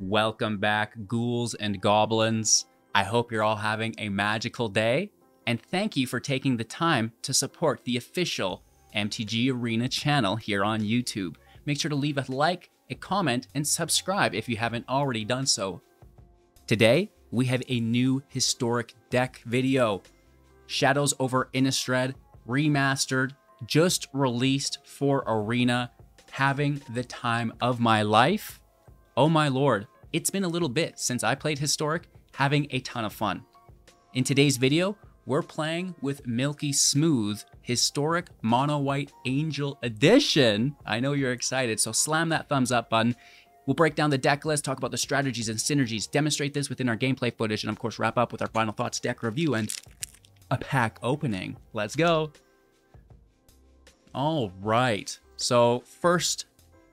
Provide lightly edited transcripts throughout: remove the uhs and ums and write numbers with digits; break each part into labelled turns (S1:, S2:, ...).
S1: Welcome back, ghouls and goblins. I hope you're all having a magical day, and thank you for taking the time to support the official MTG Arena channel here on YouTube. Make sure to leave a like, a comment, and subscribe if you haven't already done so. Today, we have a new historic deck video. Shadows over Innistrad Remastered, just released for Arena. Having the time of my life. Oh my lord, it's been a little bit since I played Historic, having a ton of fun. In today's video, we're playing with Milky Smooth Historic Mono-White Angel Edition. I know you're excited, so slam that thumbs up button. We'll break down the deck list, talk about the strategies and synergies, demonstrate this within our gameplay footage, and of course wrap up with our final thoughts, deck review, and a pack opening. Let's go. All right, so first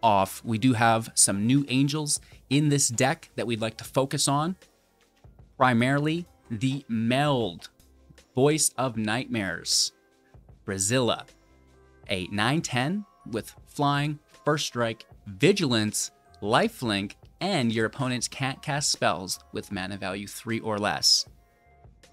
S1: off, we do have some new angels in this deck that we'd like to focus on. Primarily, the Meld, Voice of Nightmares, Gisela, a 9/10 with flying, first strike, vigilance, lifelink, and your opponents can't cast spells with mana value 3 or less.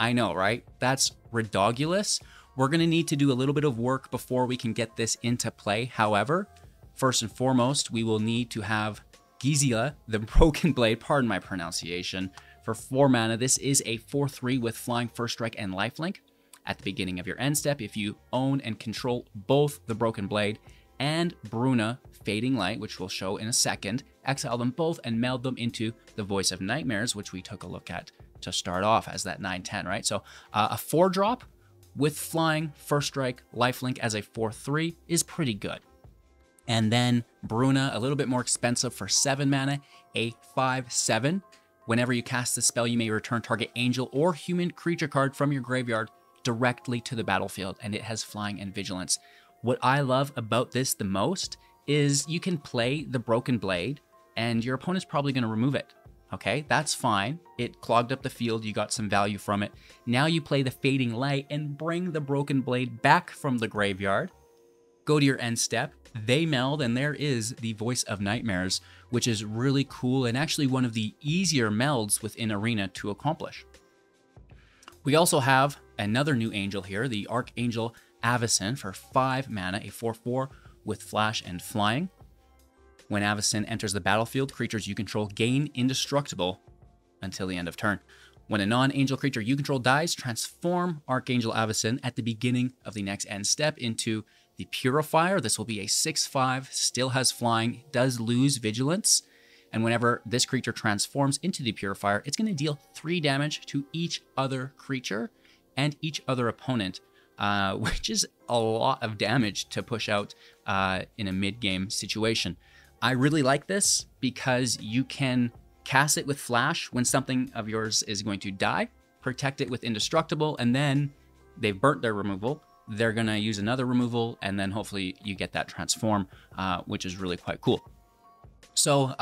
S1: I know, right? That's ridiculous. We're going to need to do a little bit of work before we can get this into play. However, first and foremost, we will need to have Gisela, the Broken Blade, pardon my pronunciation, for 4 mana. This is a 4/3 with flying, first strike, and lifelink. At the beginning of your end step, if you own and control both the Broken Blade and Bruna, Fading Light, which we'll show in a second, exile them both and meld them into the Voice of Nightmares, which we took a look at to start off as that 9/10, right? So a 4-drop with flying, first strike, lifelink as a 4/3 is pretty good. And then Bruna, a little bit more expensive for 7 mana, a 5/7. Whenever you cast the spell, you may return target angel or human creature card from your graveyard directly to the battlefield, and it has flying and vigilance. What I love about this the most is you can play the Broken Blade, and your opponent's probably going to remove it. Okay, that's fine. It clogged up the field, you got some value from it. Now you play the Fading Light and bring the Broken Blade back from the graveyard. Go to your end step, they meld, and there is the Voice of Nightmares, which is really cool and actually one of the easier melds within Arena to accomplish. We also have another new angel here, the Archangel Avacyn for 5 mana, a 4/4 with flash and flying. When Avacyn enters the battlefield, creatures you control gain indestructible until the end of turn. When a non-angel creature you control dies, transform Archangel Avacyn at the beginning of the next end step into the Purifier. This will be a 6/5, still has flying, does lose vigilance. And whenever this creature transforms into the Purifier, it's going to deal 3 damage to each other creature and each other opponent, which is a lot of damage to push out in a mid-game situation. I really like this because you can cast it with flash when something of yours is going to die, protect it with indestructible, and then they've burnt their removal. They're going to use another removal, and then hopefully you get that transform, which is really quite cool. So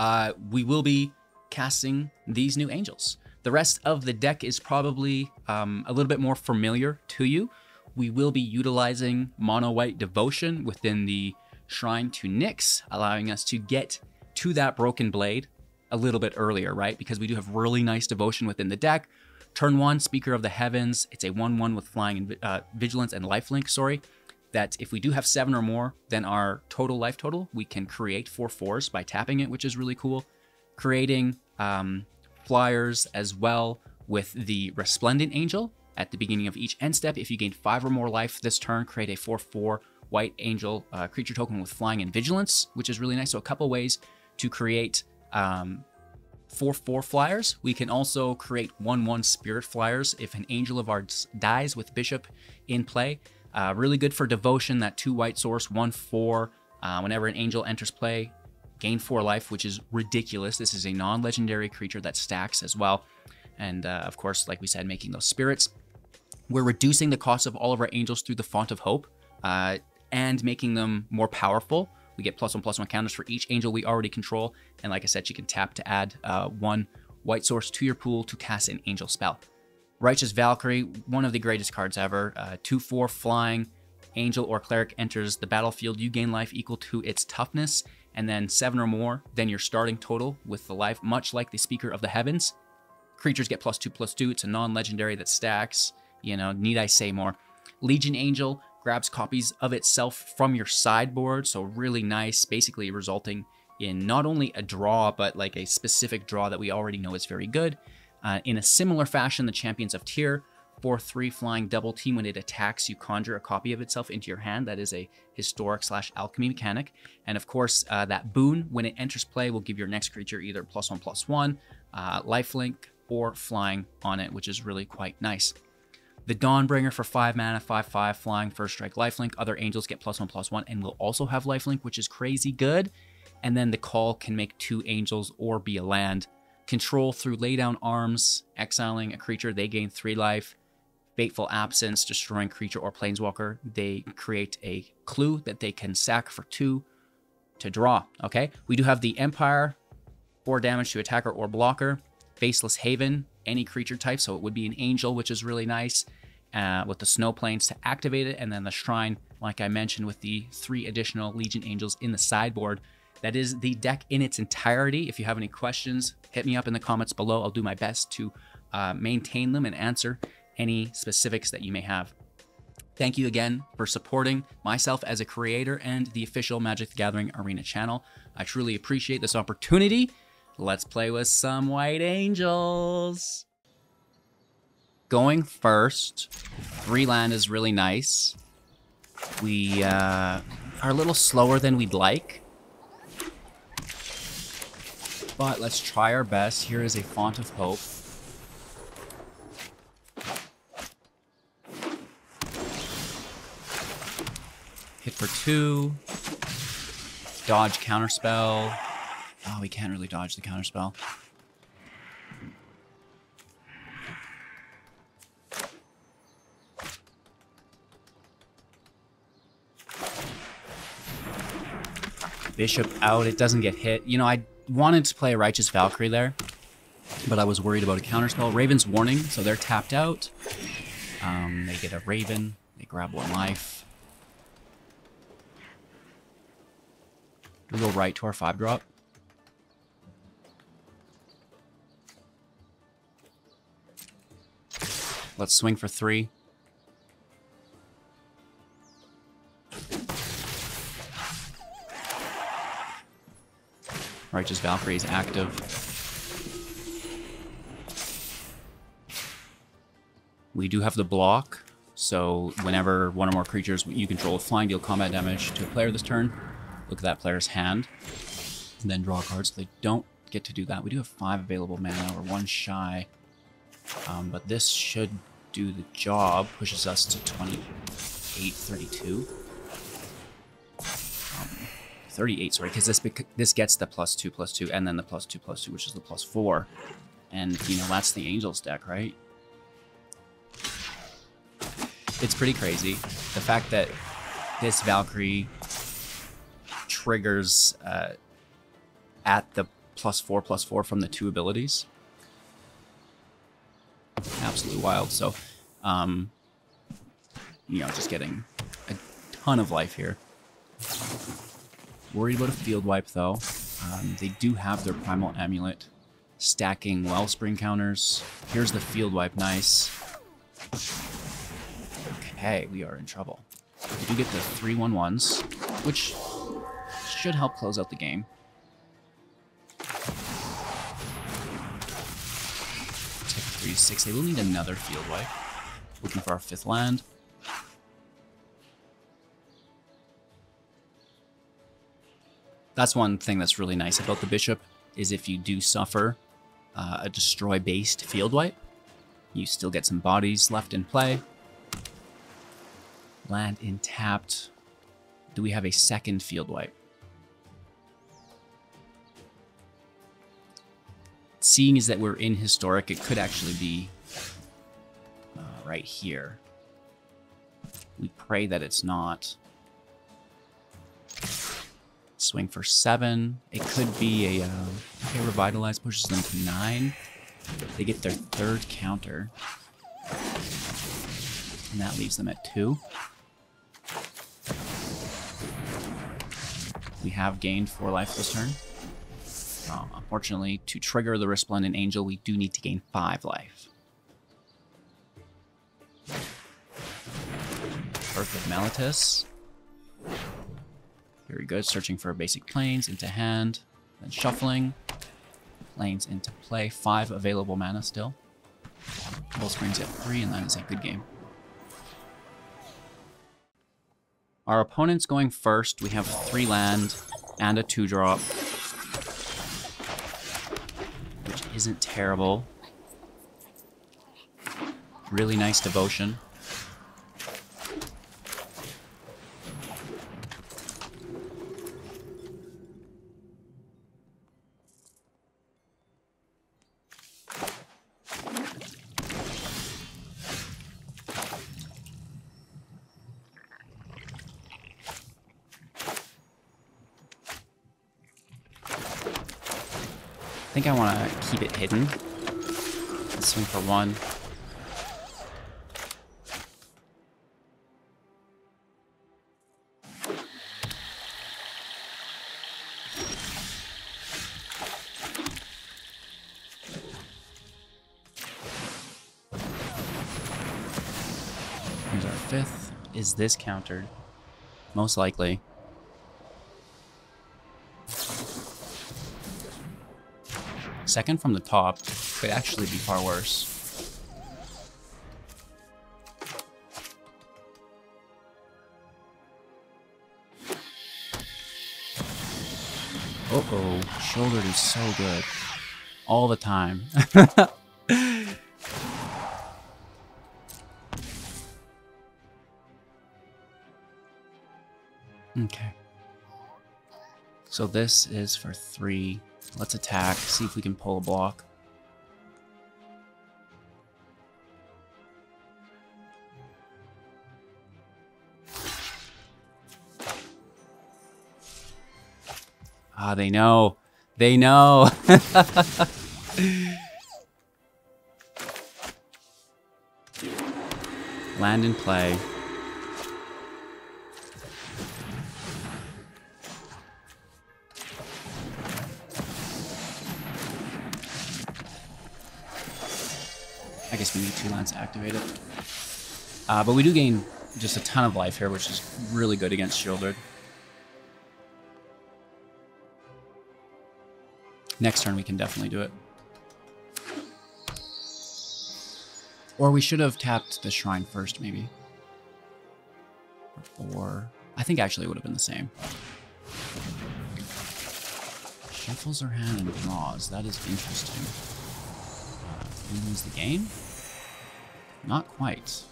S1: we will be casting these new angels. The rest of the deck is probably a little bit more familiar to you. We will be utilizing Mono-White Devotion within the Shrine to Nyx, allowing us to get to that Broken Blade a little bit earlier, right? Because we do have really nice devotion within the deck. Turn 1, Speaker of the Heavens. It's a 1/1 with flying and vigilance and lifelink, sorry. That if we do have 7 or more than our total life total, we can create 4/4s by tapping it, which is really cool. Creating flyers as well with the Resplendent Angel. At the beginning of each end step, if you gain 5 or more life this turn, create a 4/4 white angel creature token with flying and vigilance, which is really nice. So a couple ways to create 4/4 flyers. We can also create 1/1 spirit flyers if an angel of ours dies with bishop in play. Really good for devotion, that 2 white source, 1/4. Whenever an angel enters play, gain 4 life, which is ridiculous. This is a non-legendary creature that stacks as well. And of course, like we said, making those spirits. We're reducing the cost of all of our angels through the Font of Hope and making them more powerful. We get +1/+1 counters for each angel we already control. And like I said, you can tap to add 1 white source to your pool to cast an angel spell. Righteous Valkyrie, one of the greatest cards ever. 2/4 flying, angel or cleric enters the battlefield. You gain life equal to its toughness and then 7 or more than your starting total with the life, much like the Speaker of the Heavens. Creatures get +2/+2. It's a non-legendary that stacks. You know, need I say more? Legion Angel grabs copies of itself from your sideboard, so really nice, basically resulting in not only a draw, but like a specific draw that we already know is very good. In a similar fashion, the Champions of Tyr, 4/3 flying double team. When it attacks, you conjure a copy of itself into your hand. That is a historic/alchemy mechanic. And of course, that boon, when it enters play, will give your next creature either +1/+1, lifelink, or flying on it, which is really quite nice. The Dawnbringer for 5 mana, 5/5 flying, first strike, lifelink. Other angels get +1/+1 and will also have lifelink, which is crazy good. And then the Call can make 2 angels or be a land. Control through Laydown Arms, exiling a creature, they gain 3 life. Fateful Absence, destroying creature or planeswalker, they create a clue that they can sack for 2 to draw. Okay, we do have the Empire, 4 damage to attacker or blocker. Faceless Haven, any creature type, so it would be an angel, which is really nice, with the Snow Plains to activate it, and then the Shrine, like I mentioned, with the 3 additional Legion Angels in the sideboard. That is the deck in its entirety. If you have any questions, hit me up in the comments below. I'll do my best to maintain them and answer any specifics that you may have. Thank you again for supporting myself as a creator and the official Magic the Gathering Arena channel. I truly appreciate this opportunity. Let's play with some White Angels. Going first, 3 land is really nice. We are a little slower than we'd like, but let's try our best. Here is a Font of Hope. Hit for 2. Dodge Counterspell. Oh, we can't really dodge the Counterspell. Bishop out, it doesn't get hit. You know, I wanted to play a Righteous Valkyrie there, but I was worried about a Counterspell. Raven's Warning, so they're tapped out. They get a Raven, they grab 1 life. We go right to our 5-drop. Let's swing for 3. Righteous Valkyrie is active. We do have the block, so whenever 1 or more creatures you control flying deal combat damage to a player this turn, look at that player's hand, and then draw cards. They don't get to do that. We do have 5 available mana. We're 1 shy, but this should do the job. Pushes us to 28-32. 38, sorry, because this gets the +2/+2 and then the +2/+2, which is the +4. And, you know, that's the Angels deck, right? It's pretty crazy. The fact that this Valkyrie triggers at the +4/+4 from the 2 abilities. Absolutely wild. So, you know, just getting a ton of life here. Worried about a field wipe, though. They do have their Primal Amulet stacking Wellspring counters. Here's the field wipe. Nice. Okay, we are in trouble. We do get the 3/1/1s, which should help close out the game. Take a 3/6. They will need another field wipe. Looking for our 5th land. That's one thing that's really nice about the Bishop, is if you do suffer a destroy-based field wipe, you still get some bodies left in play. Land in tapped. Do we have a 2nd field wipe? Seeing as that we're in Historic, it could actually be right here. We pray that it's not. Swing for 7. It could be a okay, Revitalize pushes them to 9. They get their 3rd counter. And that leaves them at 2. We have gained 4 life this turn. Unfortunately, to trigger the Resplendent Angel, we do need to gain 5 life. Birth of Meletis. Very good. Searching for basic planes into hand. Then shuffling. Planes into play. 5 available mana still. Wellsprings at 3, and that is a good game. Our opponent's going first. We have a 3 land and a 2-drop. Which isn't terrible. Really nice devotion. I think I want to keep it hidden. Let's swing for 1. Here's our 5th. Is this countered? Most likely. Second from the top could actually be far worse. Uh-oh, shouldered is so good. All the time. Okay. So this is for 3. Let's attack, see if we can pull a block. Ah, they know. They know. Land and play. I guess we need 2 lands to activate it. But we do gain just a ton of life here, which is really good against Shouldered. Next turn we can definitely do it. Or we should have tapped the Shrine first, maybe. Or I think actually it would have been the same. Shuffles our hand and draws. That is interesting. We lose the game? Not quite.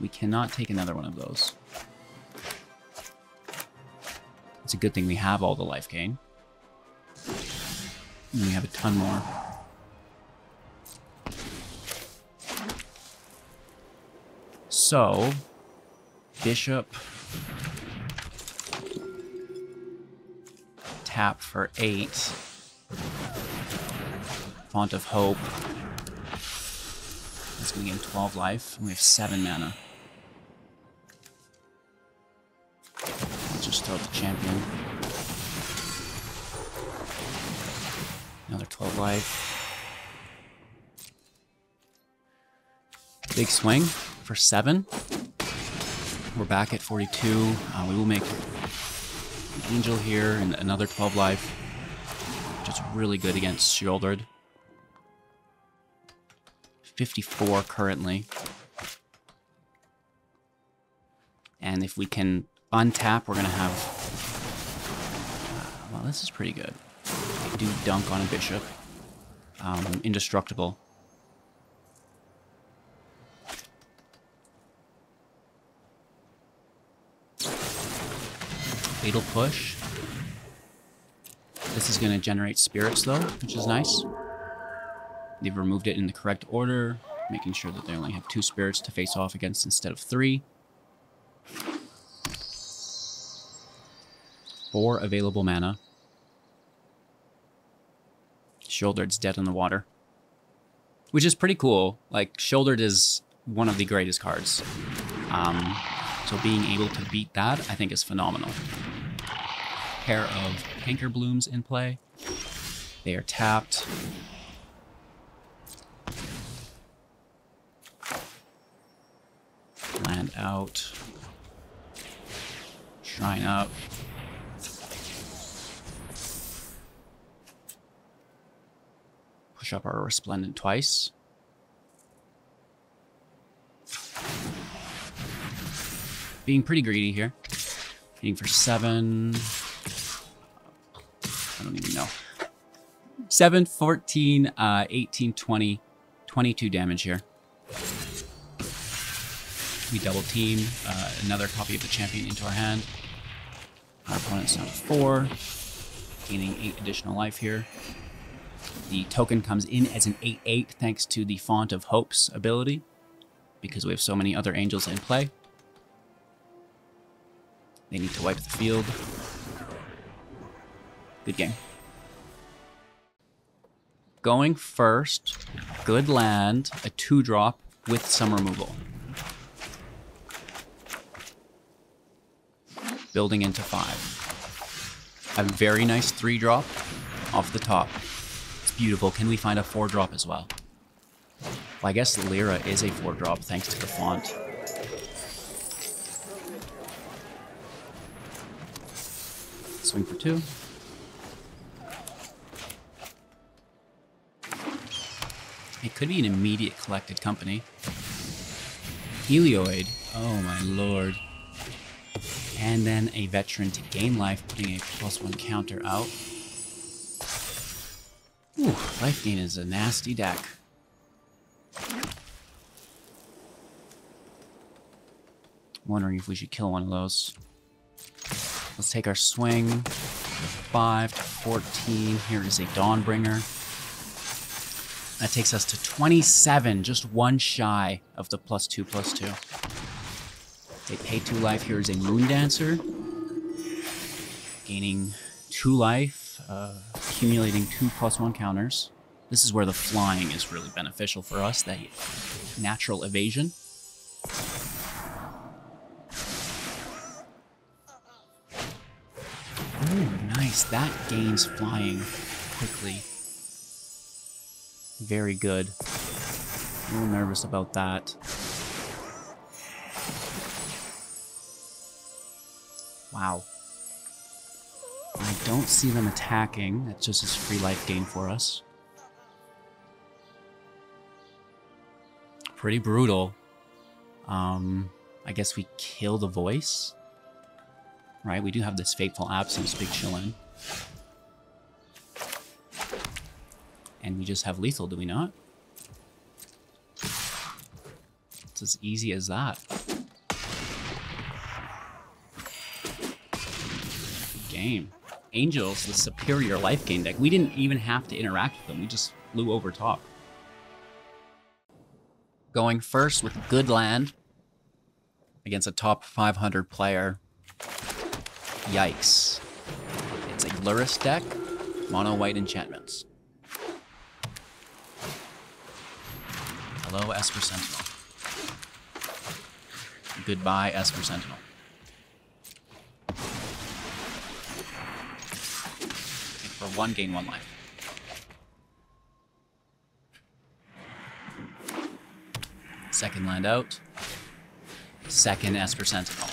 S1: We cannot take another one of those. It's a good thing we have all the life gain. And we have a ton more. So, Bishop, tap for 8. Font of Hope. That's going to gain 12 life, and we have 7 mana. Let's just throw out the champion. Another 12 life. Big swing for 7. We're back at 42. We will make an Angel here and another 12 life. Which is really good against Shouldered. 54 currently. And if we can untap, we're going to have... well, this is pretty good. We do dunk on a bishop. Indestructible. Fatal Push. This is going to generate spirits, though, which is nice. They've removed it in the correct order, making sure that they only have 2 spirits to face off against instead of 3. 4 available mana. Shouldered's dead in the water. Which is pretty cool. Like, Shouldered is one of the greatest cards. So being able to beat that, I think, is phenomenal. pair of Canker Blooms in play. They are tapped. Land out. Shrine up. Push up our Resplendent twice. Being pretty greedy here. Hitting for 7. I don't even know. 7, 14, 18, 20, 22 damage here. We double team another copy of the champion into our hand. Our opponent's down to 4, gaining 8 additional life here. The token comes in as an 8/8 thanks to the Font of Hope's ability, because we have so many other angels in play. They need to wipe the field. Good game. Going first, good land, a 2-drop with some removal. Building into 5. A very nice 3-drop off the top. It's beautiful. Can we find a 4-drop as well? Well, I guess Lyra is a 4-drop thanks to the font. Swing for 2. It could be an immediate collected company. Helioid. Oh my lord. And then a veteran to gain life, putting a +1 counter out. Ooh, life gain is a nasty deck. Wondering if we should kill one of those. Let's take our swing. 5 to 14. Here is a Dawnbringer. That takes us to 27, just one shy of the +2/+2. They pay 2 life. Here is a Moondancer. Gaining 2 life, accumulating 2 +1 counters. This is where the flying is really beneficial for us, that natural evasion. Ooh, nice. That gains flying quickly. Very good. A little nervous about that. Wow. I don't see them attacking. That's just as free life gain for us. Pretty brutal. I guess we kill the voice. Right, we do have this Fateful Absence, big chillin'. And we just have lethal, do we not? It's as easy as that. Good game. Angels, the superior life gain deck. We didn't even have to interact with them. We just flew over top. Going first with good land against a top 500 player. Yikes. It's a Luris deck, Mono-White enchantments. Hello, Esper Sentinel. Goodbye, Esper Sentinel. For 1, gain 1 life. Second land out. Second Esper Sentinel.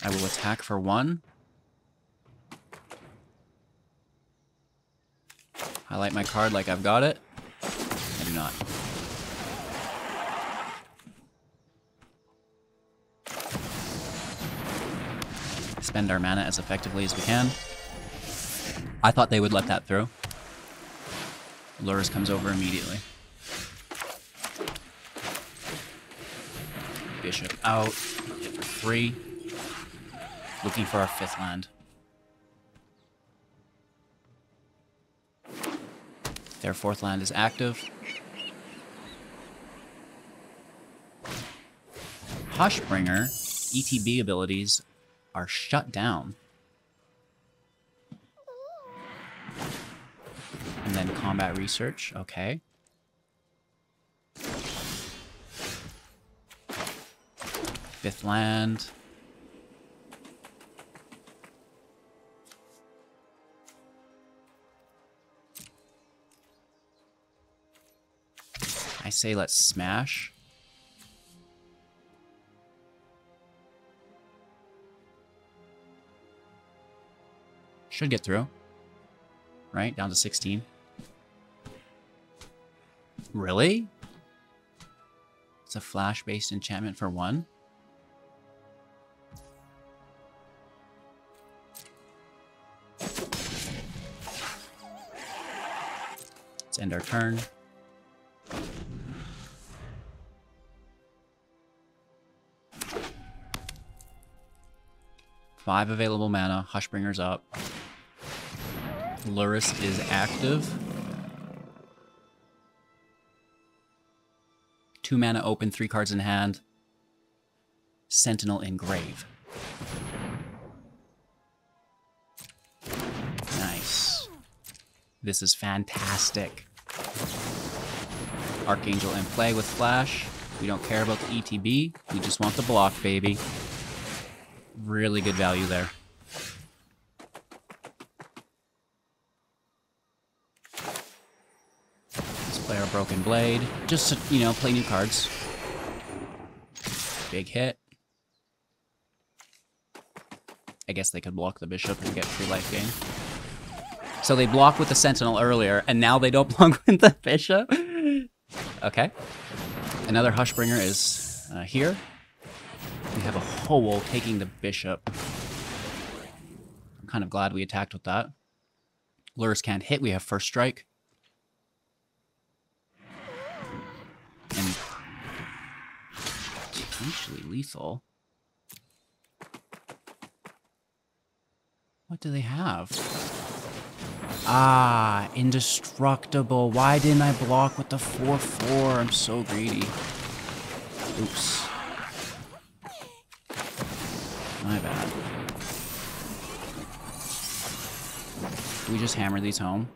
S1: I will attack for 1. Highlight my card like I've got it. I do not. Spend our mana as effectively as we can. I thought they would let that through. Lures comes over immediately. Bishop out. Hit for 3. Looking for our 5th land. Their 4th land is active. Hushbringer, ETB abilities are shut down. And then combat research. Okay. Fifth land. I say let's smash. Should get through. Right? Down to 16. Really? It's a flash-based enchantment for 1. Let's end our turn. Five available mana. Hushbringer's up. Lurrus is active. 2 mana open, 3 cards in hand. Sentinel Engrave. Nice. This is fantastic. Archangel in play with Flash. We don't care about the ETB. We just want the block, baby. Really good value there. Let's play our Broken Blade. Just to, you know, play new cards. Big hit. I guess they could block the Bishop and get free life gain. So they blocked with the Sentinel earlier, and now they don't block with the Bishop? Okay. Another Hushbringer is here. We have a Hole taking the Bishop. I'm kind of glad we attacked with that. Lurrus can't hit. We have first strike. And potentially lethal. What do they have? Ah, indestructible. Why didn't I block with the 4/4? I'm so greedy. Oops. My bad. Do we just hammer these home?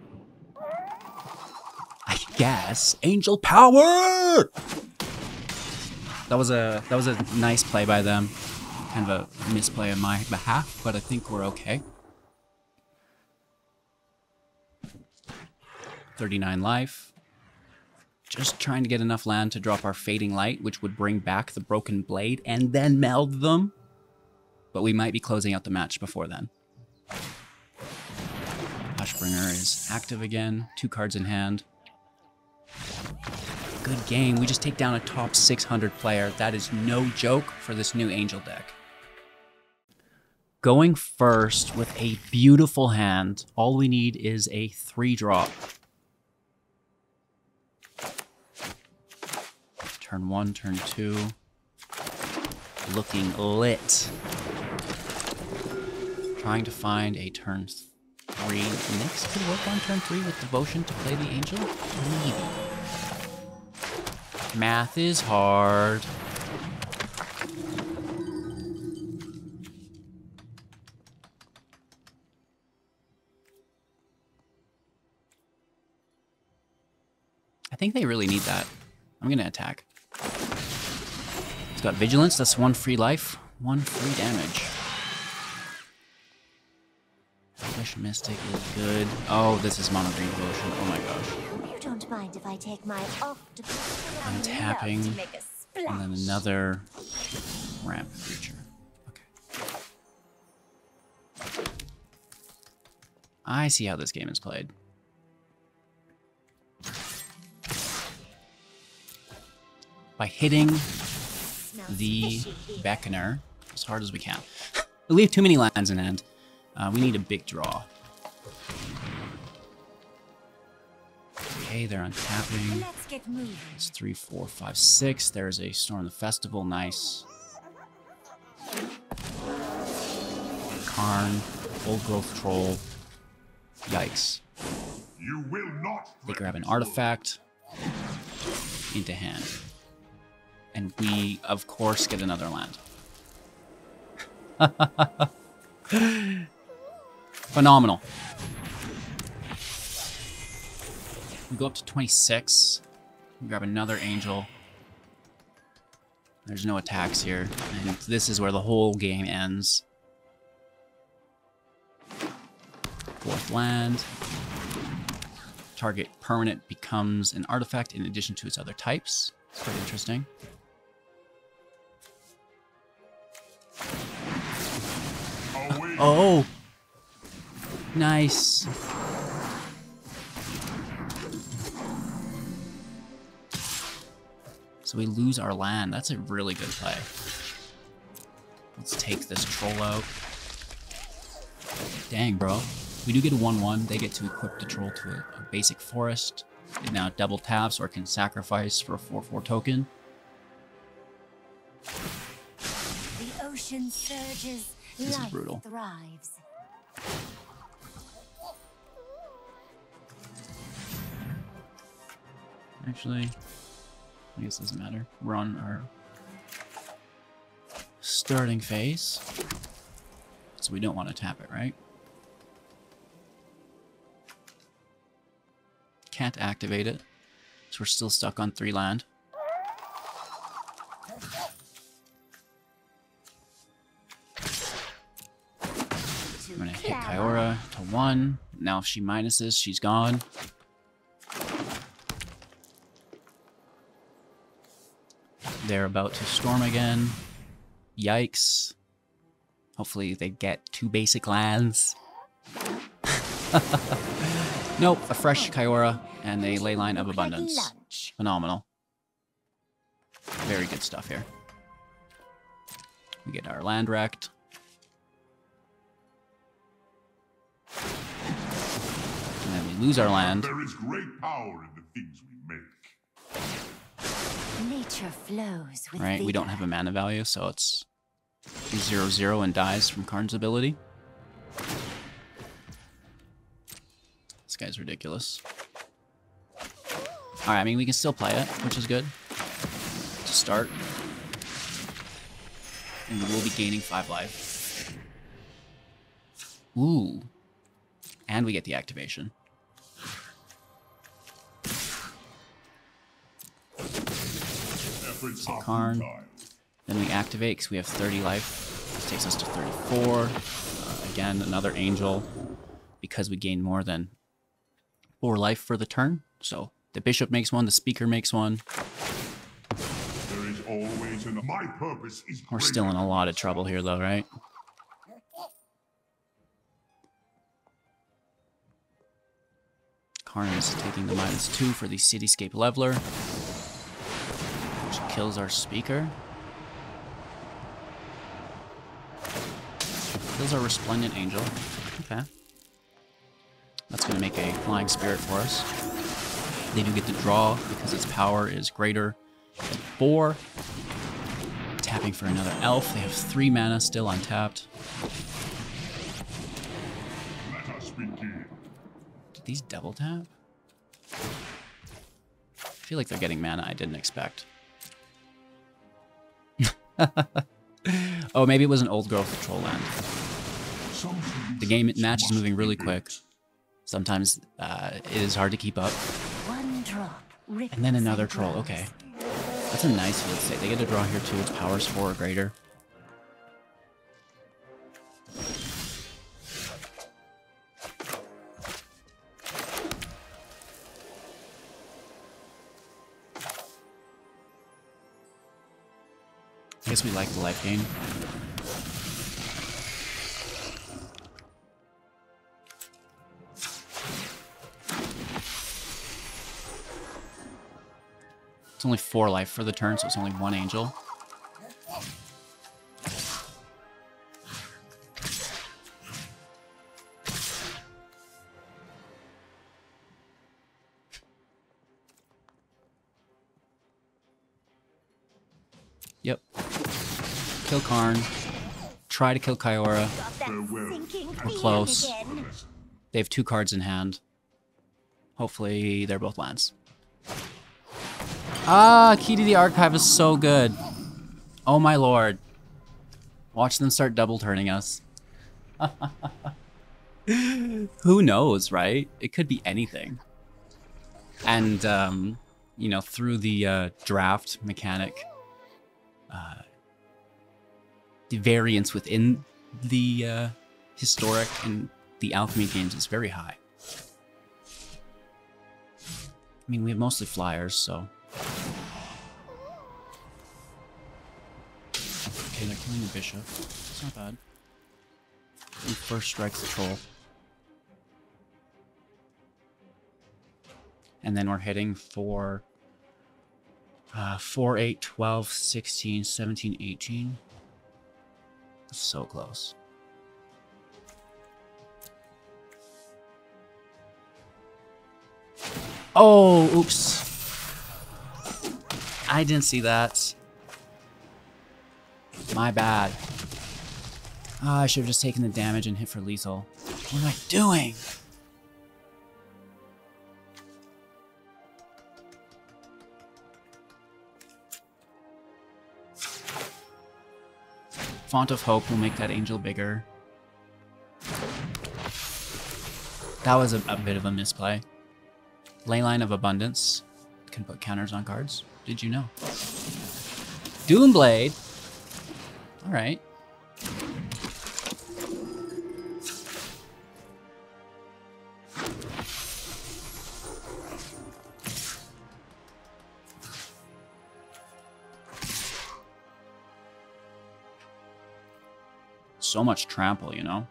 S1: I guess. Angel power! That was a nice play by them. Kind of a misplay on my behalf, but I think we're okay. 39 life. Just trying to get enough land to drop our Fading Light, which would bring back the Broken Blade and then meld them. But we might be closing out the match before then. Hushbringer is active again. 2 cards in hand. Good game. We just take down a top 600 player. That is no joke for this new Angel deck. Going first with a beautiful hand. All we need is a 3-drop. Turn 1, turn 2. Looking lit. Trying to find a turn 3. Next could work on turn 3 with Devotion to play the Angel? Maybe. Math is hard. I think they really need that. I'm gonna attack. It's got Vigilance, that's 1 free life, 1 free damage. Wish Mystic is good. Oh, this is Mono Green Devotion. Oh my gosh.
S2: You don't mind if I take my octopus?
S1: I'm tapping, and then another ramp creature. Okay. I see how this game is played. By hitting the Beckoner as hard as we can. We leave too many lands in hand. We need a big draw. Okay, they're untapping.
S2: Let's get moving.
S1: It's 3, 4, 5, 6. There's a Storm the Festival. Nice. Karn. Old Growth Troll. Yikes.
S3: You will not.
S1: They grab an artifact into hand. And we, of course, get another land. Phenomenal. We go up to 26. We grab another angel. There's no attacks here, and this is where the whole game ends. 4th land. Target permanent becomes an artifact in addition to its other types. It's pretty interesting. Oh! Nice. So we lose our land. That's a really good play. Let's take this troll out. Dang, bro. We do get a 1/1. They get to equip the troll to a basic forest. It now double taps or can sacrifice for a 4/4 token.
S2: The ocean surges.
S1: This is brutal.
S2: Thrives.
S1: Actually, I guess it doesn't matter. We're on our starting phase, so we don't want to tap it, right? Can't activate it, so we're still stuck on 3 land. I'm gonna hit Kyora to 1. Now if she minuses, she's gone. They're about to storm again. Yikes. Hopefully they get 2 basic lands. Nope, a fresh Kyora and a Leyline of Abundance. Phenomenal. Very good stuff here. We get our land wrecked. And then we lose our land.
S3: There is great power in the things we make.
S2: Nature flows with
S1: Right, we don't have a mana value, so it's 0/0 and dies from Karn's ability. This guy's ridiculous. Alright, I mean, we can still play it, which is good. To start. And we will be gaining 5 life. Ooh. And we get the activation. So Karn. Then we activate because we have 30 life. This takes us to 34. Again, another angel. Because we gain more than 4 life for the turn. So the bishop makes 1, the speaker makes 1.
S3: There is always my purpose is
S1: We're still in a lot of trouble here though, right? Karn is taking the -2 for the Cityscape Leveler. Which kills our speaker. Kills our Resplendent Angel. Okay. That's going to make a Flying Spirit for us. They do get to draw because its power is greater than 4. Tapping for another elf. They have 3 mana still untapped.
S3: Let us begin.
S1: Did these double tap? I feel like they're getting mana I didn't expect. Oh, maybe it was an old growth control land. The game match is moving really quick. Sometimes it is hard to keep up.
S2: One drop.
S1: And then another troll. Okay. That's a nice field state. They get to draw here too. Its power's 4 or greater. I guess we like the life gain. It's only 4 life for the turn, so it's only 1 angel. Yep. Kill Karn. Try to kill Kyora. We're close. They have 2 cards in hand. Hopefully they're both lands. Ah, Key to the Archive is so good. Oh my lord. Watch them start double turning us. Who knows, right? It could be anything. And, you know, through the draft mechanic, the variance within the historic and the alchemy games is very high. I mean, we have mostly flyers, so... Okay, they're killing the bishop. It's not bad. He first strikes the troll. And then we're hitting for 4, 8, 12, 16, 17, 18. So close. Oh, oops. I didn't see that. My bad. Oh, I should have just taken the damage and hit for lethal. What am I doing? Font of Hope will make that angel bigger. That was a bit of a misplay. Leyline of Abundance can put counters on cards. Did you know? Doomblade. All right. So much trample, you know?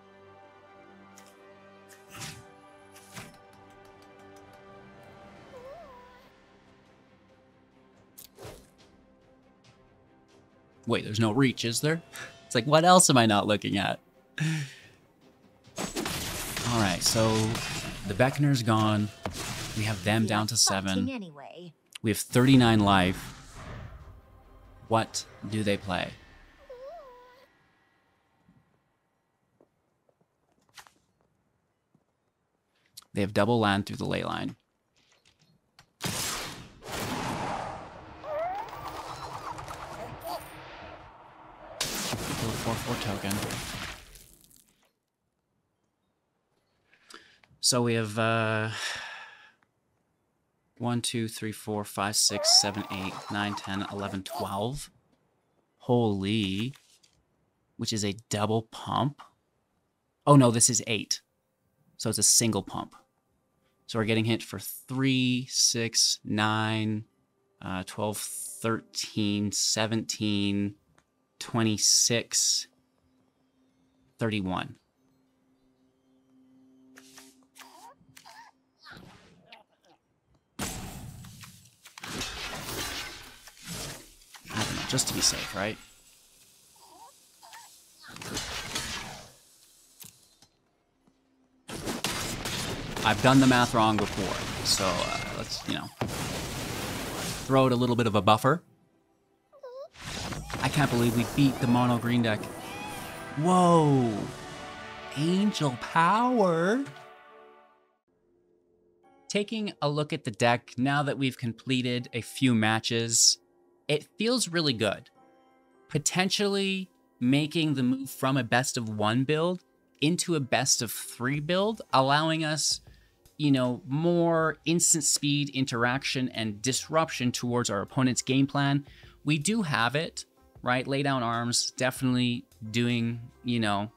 S1: Wait, there's no reach, is there? It's like, what else am I not looking at? All right, so the Beckoner's gone. We have them down to 7.
S2: Anyway.
S1: We have 39 life. What do they play? They have double land through the ley line. 4/4 token. So we have 1, 2, 3, 4, 5, 6, 7, 8, 9, 10, 11, 12. Holy. Which is a double pump. Oh no, this is 8. So it's a single pump. So we're getting hit for 3, 6, 9, 12, 13, 17, 26, 31. I don't know, just to be safe, right? I've done the math wrong before, so let's, you know, throw out a little bit of a buffer. I can't believe we beat the mono green deck. Whoa! Angel power! Taking a look at the deck now that we've completed a few matches, it feels really good. Potentially making the move from a best of 1 build into a best of 3 build, allowing us, you know, more instant speed, interaction, and disruption towards our opponent's game plan. We do have it, right? Lay down arms, definitely doing, you know,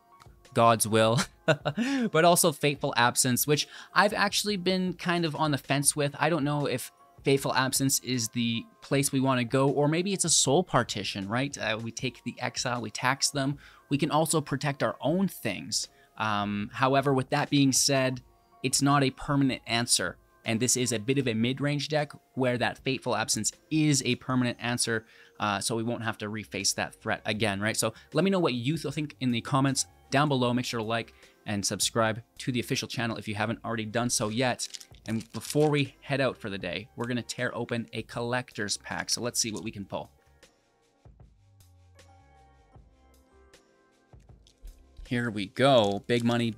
S1: God's will, but also Fateful Absence, which I've actually been kind of on the fence with. I don't know if Fateful Absence is the place we want to go, or maybe it's a soul partition, right? We take the exile, we tax them. We can also protect our own things. However, with that being said, it's not a permanent answer. And this is a bit of a mid-range deck where that Fateful Absence is a permanent answer, so we won't have to reface that threat again, right? So let me know what you think in the comments down below. Make sure to like and subscribe to the official channel if you haven't already done so yet. And before we head out for the day, we're going to tear open a collector's pack. So let's see what we can pull. Here we go. Big money,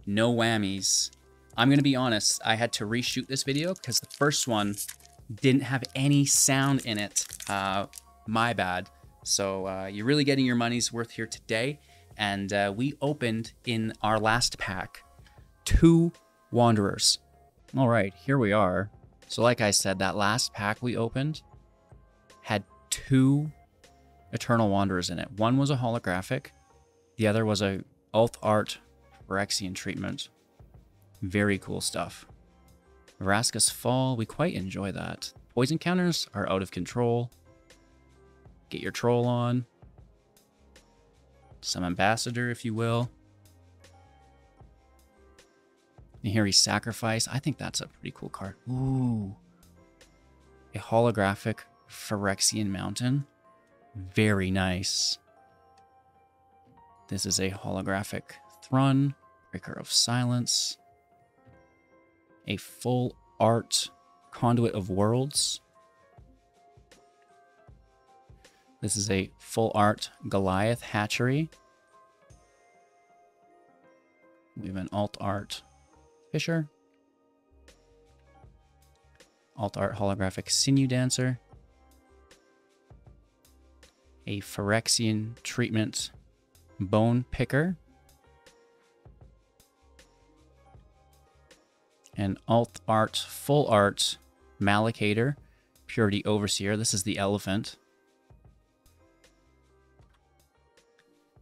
S1: no whammies. I'm going to be honest, I had to reshoot this video because the first one didn't have any sound in it. My bad. So you're really getting your money's worth here today. And we opened in our last pack 2 Wanderers. All right, here we are. So like I said, that last pack we opened had 2 Eternal Wanderers in it. One was a holographic. The other was a alt art Phyrexian treatment. Very cool stuff. Vraska's Fall, we quite enjoy that. Poison counters are out of control. Get your troll on. Some ambassador, if you will. And here we sacrifice. I think that's a pretty cool card. Ooh. A holographic Phyrexian Mountain. Very nice. This is a holographic Thrun, Breaker of Silence. A full art Conduit of Worlds. This is a full art Goliath Hatchery. We have an alt art Fisher. Alt art holographic Sinew Dancer. A Phyrexian treatment Bone Picker. An alt art, full art Malakator, Purity Overseer. This is the elephant.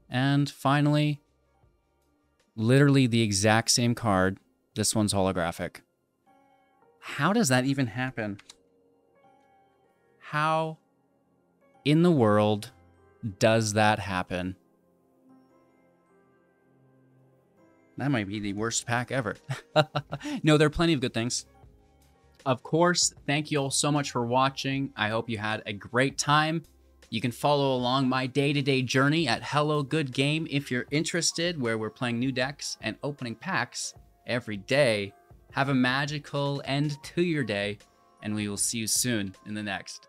S1: And finally, literally the exact same card. This one's holographic. How does that even happen? How in the world does that happen? That might be the worst pack ever. No, there are plenty of good things. Of course, thank you all so much for watching. I hope you had a great time. You can follow along my day-to-day journey at HelloGoodGame if you're interested, where we're playing new decks and opening packs every day. Have a magical end to your day, and we will see you soon in the next.